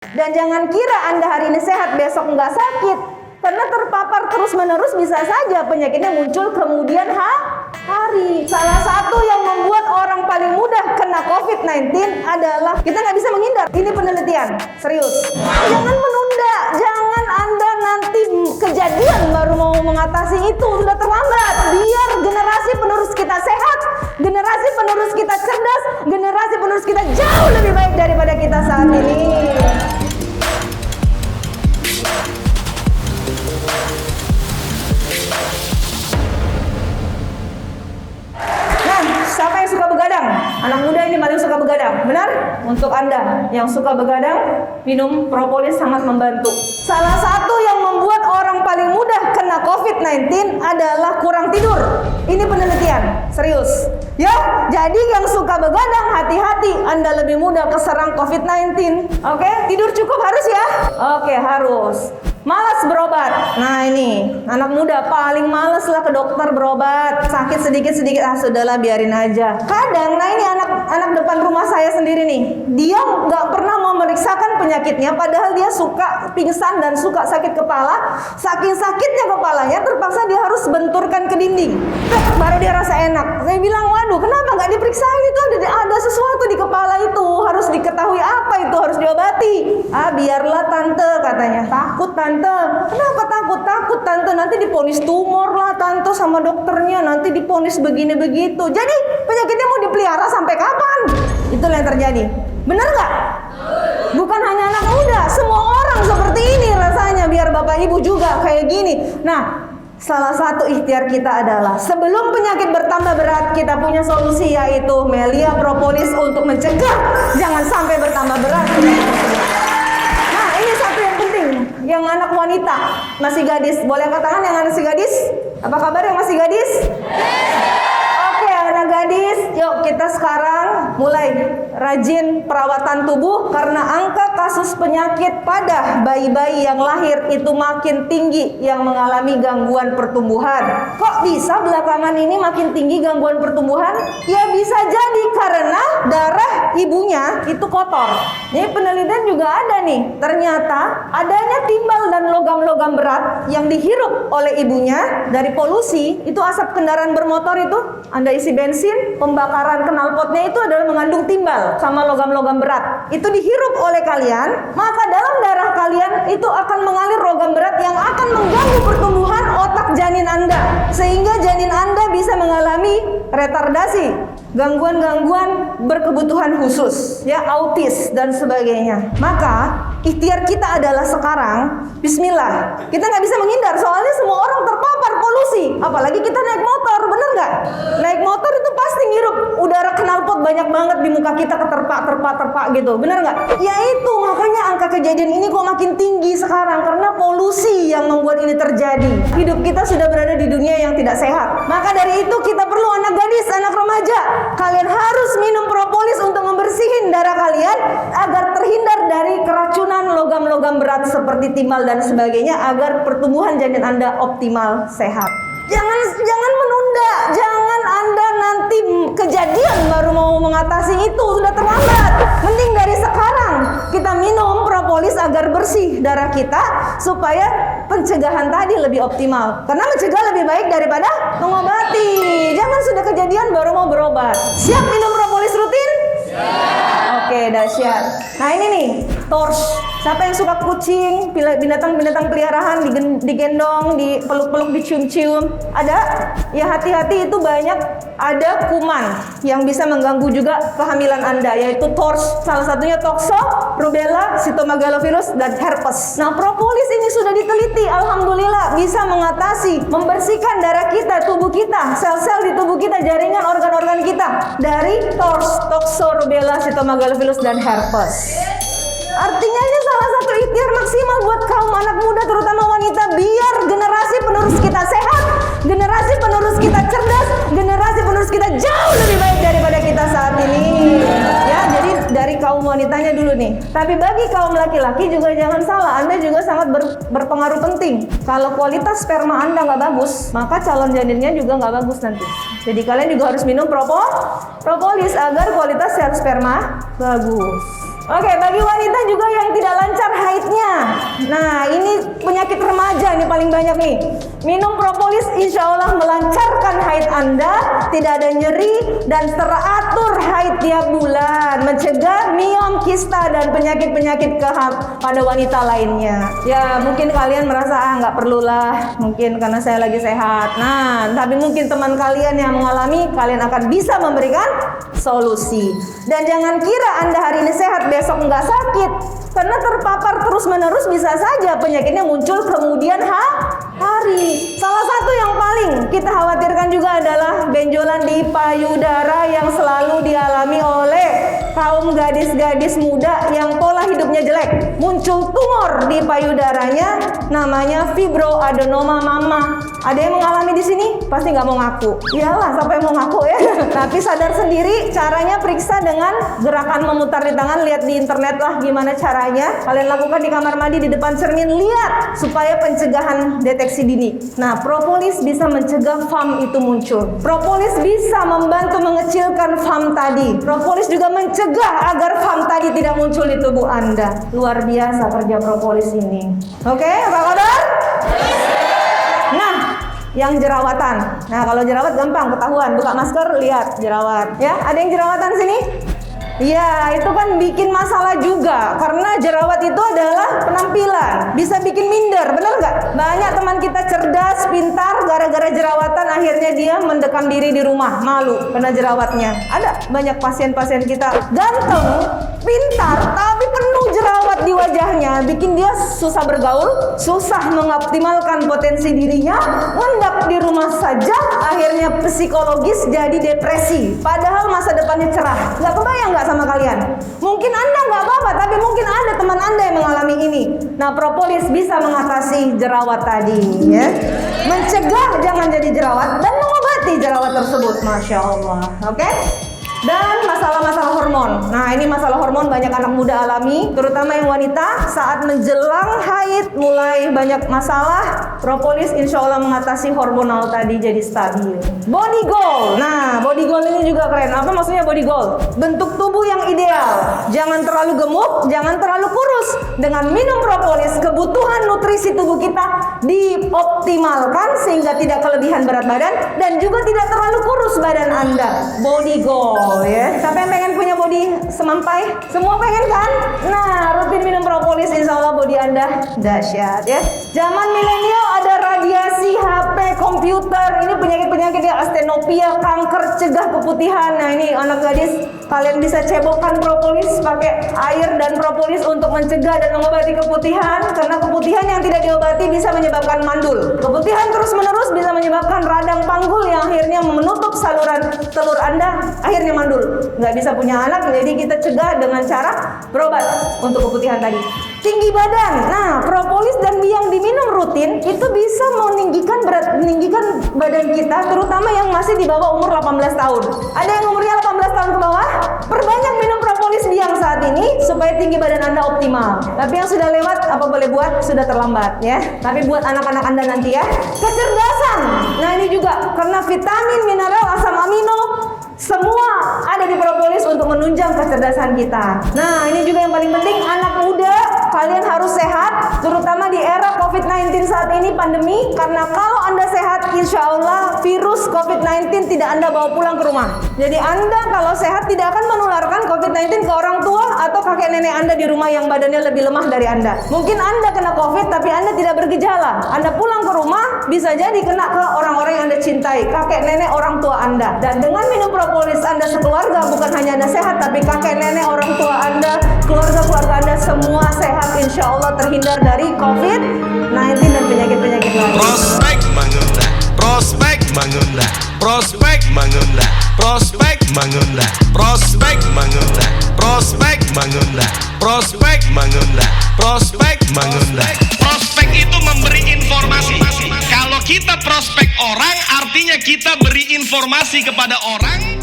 Dan jangan kira Anda hari ini sehat, besok nggak sakit. Karena terpapar terus-menerus bisa saja penyakitnya muncul kemudian hari. Salah satu yang membuat orang paling mudah kena COVID-19 adalah kita nggak bisa menghindar. Ini penelitian, serius. Jangan menunda, jangan Anda nanti kejadian baru mau mengatasi itu, sudah terlambat. Biar generasi penerus kita sehat, generasi penerus kita cerdas, generasi penerus kita jauh lebih baik daripada kita saat ini. Siapa yang suka begadang? Anak muda ini paling suka begadang, benar? Untuk Anda yang suka begadang, minum propolis sangat membantu. Salah satu yang membuat orang paling mudah kena COVID-19 adalah kurang tidur. Ini penelitian, serius. Ya, jadi yang suka begadang, hati-hati, Anda lebih mudah keserang COVID-19. Oke, tidur cukup harus ya? Oke, harus. Malas berobat. Nah ini, anak muda paling males lah ke dokter berobat. Sakit sedikit-sedikit, sudahlah biarin aja. Kadang, nah ini anak depan rumah saya sendiri nih. Dia nggak pernah mau memeriksakan penyakitnya, padahal dia suka pingsan dan suka sakit kepala. Saking sakitnya kepalanya, terpaksa dia harus benturkan ke dinding. Baru dia rasa enak. Saya bilang, waduh kenapa nggak diperiksain, itu ada sesuatu di kepala itu. Harus diketahui apa itu, harus diobati. Biarlah tante katanya. Takut tante. Kenapa takut? Takut tante nanti diponis tumor lah tante sama dokternya, nanti diponis begini begitu. Jadi penyakitnya mau dipelihara sampai kapan? Itulah yang terjadi. Benar nggak? Bukan hanya anak muda, semua orang seperti ini rasanya. Biar bapak ibu juga kayak gini. Nah, salah satu ikhtiar kita adalah sebelum penyakit bertambah berat, kita punya solusi, yaitu Melia Propolis untuk mencegah jangan sampai bertambah berat. Nah, ini satu yang penting. Yang anak wanita, masih gadis, boleh angkat tangan yang masih gadis? Apa kabar yang masih gadis? Oke, anak gadis, yuk kita sekarang mulai rajin perawatan tubuh, karena angka kasus penyakit pada bayi-bayi yang lahir itu makin tinggi yang mengalami gangguan pertumbuhan. Kok bisa belakangan ini makin tinggi gangguan pertumbuhan? Ya bisa jadi karena darah ibunya itu kotor. Ini penelitian juga ada nih, ternyata adanya timbal dan logam-logam berat yang dihirup oleh ibunya dari polusi, itu asap kendaraan bermotor itu, Anda isi bensin, pembakaran knalpotnya itu adalah mengandung timbal sama logam-logam berat. Itu dihirup oleh kalian, maka dalam darah kalian itu akan mengalir logam berat yang akan mengganggu pertumbuhan otak janin Anda, sehingga janin Anda bisa mengalami retardasi, gangguan-gangguan berkebutuhan khusus, ya, autis dan sebagainya. Maka ikhtiar kita adalah sekarang, bismillah, kita nggak bisa menghindar, soalnya semua orang terpapar polusi. Apalagi kita naik motor, bener nggak? Naik motor itu pasti ngirup udara knalpot banyak banget di muka kita, keterpak gitu, bener nggak? Ya itu, makanya angka kejadian ini kok makin tinggi sekarang, karena polusi yang membuat ini terjadi. Hidup kita sudah berada di dunia yang tidak sehat. Maka dari itu kita perlu anak gadis, anak remaja, kalian harus minum propolis untuk membersihin darah kalian agar terhindar dari keracunan logam-logam berat seperti timbal dan sebagainya, agar pertumbuhan janin Anda optimal sehat. Jangan menunda, jangan Anda nanti kejadian baru mau mengatasi itu, sudah terlambat. Mending dari sekarang kita minum propolis agar bersih darah kita, supaya pencegahan tadi lebih optimal. Karena mencegah lebih baik daripada mengobati. Jangan sudah kejadian baru mau berobat. Siap minum propolis rutin? Oke, dahsyat. Nah ini nih, torch. Siapa yang suka kucing, binatang-binatang peliharaan, digendong, dipeluk-peluk, dicium-cium? Ada? Ya hati-hati, itu banyak ada kuman yang bisa mengganggu juga kehamilan Anda, yaitu torch. Salah satunya toxo, rubella, cytomegalovirus, dan herpes. Nah propolis ini sudah diteliti, alhamdulillah bisa mengatasi, membersihkan darah kita, tubuh kita, sel-sel di tubuh kita, jaringan organ-organ kita dari torch, toxo, rubella, cytomegalovirus, dan herpes. Artinya ini salah satu ikhtiar maksimal buat kaum anak muda, terutama wanita, biar generasi penerus kita sehat, generasi penerus kita cerdas, generasi penerus kita jauh lebih baik daripada kita saat ini. Ya, jadi dari kaum wanitanya dulu nih. Tapi bagi kaum laki-laki juga jangan salah, Anda juga sangat berpengaruh penting. Kalau kualitas sperma Anda nggak bagus, maka calon janinnya juga nggak bagus nanti. Jadi kalian juga harus minum propolis agar kualitas sel sperma bagus. Oke, bagi wanita juga yang tidak lancar haidnya. Nah, ini penyakit remaja ini paling banyak nih. Minum propolis insya Allah melancarkan haid Anda, tidak ada nyeri dan teratur haid tiap bulan, mencegah miom, kista dan penyakit-penyakit pada wanita lainnya. Ya, mungkin kalian merasa nggak perlulah, mungkin karena saya lagi sehat. Nah, tapi mungkin teman kalian yang mengalami, kalian akan bisa memberikan solusi. Dan jangan kira Anda hari ini sehat, besok nggak sakit. Karena terpapar terus-menerus bisa saja penyakitnya muncul kemudian hari. Salah satu yang paling kita khawatirkan juga adalah benjolan di payudara yang selalu dialami oleh kaum gadis-gadis muda yang pola hidupnya jelek. Muncul tumor di payudaranya, namanya fibroadenoma mama. Ada yang mengalami di sini? Pasti nggak mau ngaku. Iyalah, siapa yang mau ngaku ya? Tapi sadar sendiri, caranya periksa dengan gerakan memutar di tangan. Lihat di internet lah gimana caranya. Kalian lakukan di kamar mandi, di depan cermin, lihat supaya pencegahan deteksi dini. Nah, propolis bisa mencegah FAM itu muncul. Propolis bisa membantu mengecilkan FAM tadi. Propolis juga mencegah agar FAM tadi tidak muncul di tubuh Anda. Luar biasa kerja propolis ini. Oke, apa kabar? Nah, yang jerawatan. Nah, kalau jerawat gampang ketahuan, buka masker lihat jerawat. Ya, ada yang jerawatan sini? Iya, itu kan bikin masalah juga. Karena jerawat itu adalah penampilan, bisa bikin minder, benar nggak? Banyak teman kita cerdas, pintar, gara-gara jerawatan akhirnya dia mendekam diri di rumah, malu karena jerawatnya. Ada banyak pasien-pasien kita ganteng, pintar, tapi penuh jerawat di wajahnya, bikin dia susah bergaul, susah mengoptimalkan potensi dirinya, ngendap di rumah saja, akhirnya psikologis jadi depresi. Padahal masa depannya cerah. Nggak kebayang nggak sama kalian? Mungkin Anda nggak apa-apa, tapi mungkin ada teman Anda yang mengalami ini. Nah, propolis bisa mengatasi jerawat tadi, ya. Mencegah jangan jadi jerawat dan mengobati jerawat tersebut. Masya Allah. Oke? Dan masalah-masalah hormon. Nah, ini masalah hormon banyak anak muda alami, terutama yang wanita saat menjelang haid mulai banyak masalah. Propolis insya Allah mengatasi hormonal tadi jadi stabil. Body goal. Nah, body goal ini juga keren. Apa maksudnya body goal? Bentuk tubuh yang ideal. Jangan terlalu gemuk, jangan terlalu kurus. Dengan minum propolis, kebutuhan nutrisi tubuh kita dioptimalkan sehingga tidak kelebihan berat badan dan juga tidak terlalu kurus badan Anda. Body goal. Ya, siapa yang pengen punya body semampai? Semua pengen kan? Nah, rutin minum propolis, insya Allah body Anda dahsyat ya. Zaman milenial ada radiasi, HP, komputer. Ini penyakit-penyakit yang astenopia, kanker, cegah keputihan. Nah, ini anak gadis, kalian bisa cebokkan propolis, pakai air dan propolis untuk mencegah dan mengobati keputihan. Karena keputihan yang tidak diobati bisa menyebabkan mandul. Keputihan terus-menerus bisa menyebabkan radang panggul yang akhirnya menutup saluran telur Anda, akhirnya mandul, nggak bisa punya anak. Jadi kita cegah dengan cara berobat untuk keputihan tadi. Tinggi badan. Nah, propolis dan yang diminum rutin itu bisa meninggikan badan kita, terutama yang masih di bawah umur 18 tahun. Ada yang umurnya 18 tahun ke bawah? Perbanyak minum propolis biang saat ini supaya tinggi badan Anda optimal. Tapi yang sudah lewat apa boleh buat, sudah terlambat ya. Tapi buat anak-anak Anda nanti ya. Kecerdasan. Nah, ini juga karena vitamin, mineral, asam amino semua ada di propolis untuk menunjang kecerdasan kita. Nah, ini juga yang paling penting, anak muda, kalian harus sehat, terutama di era COVID-19 saat ini pandemi. Karena kalau Anda sehat, insya Allah virus COVID-19 tidak Anda bawa pulang ke rumah. Jadi Anda kalau sehat tidak akan menularkan COVID-19 ke orang tua atau kakek nenek Anda di rumah yang badannya lebih lemah dari Anda. Mungkin Anda kena COVID tapi Anda tidak bergejala. Anda pulang ke rumah bisa jadi kena ke orang-orang yang Anda cintai, kakek nenek orang tua Anda. Dan dengan minum propolis Anda sekeluarga, bukan hanya Anda sehat, tapi kakek nenek orang tua Anda, keluarga-keluarga Anda semua sehat, insya Allah terhindar dari COVID-19 dan penyakit-penyakit lain. Prospek mengundang, prospek mengundang, prospek mengundang, prospek mengundang, prospek mengundang, prospek mengundang, prospek mengundang, prospek mengundang. Prospek itu memberi informasi. Kalau kita prospek orang, artinya kita beri informasi kepada orang.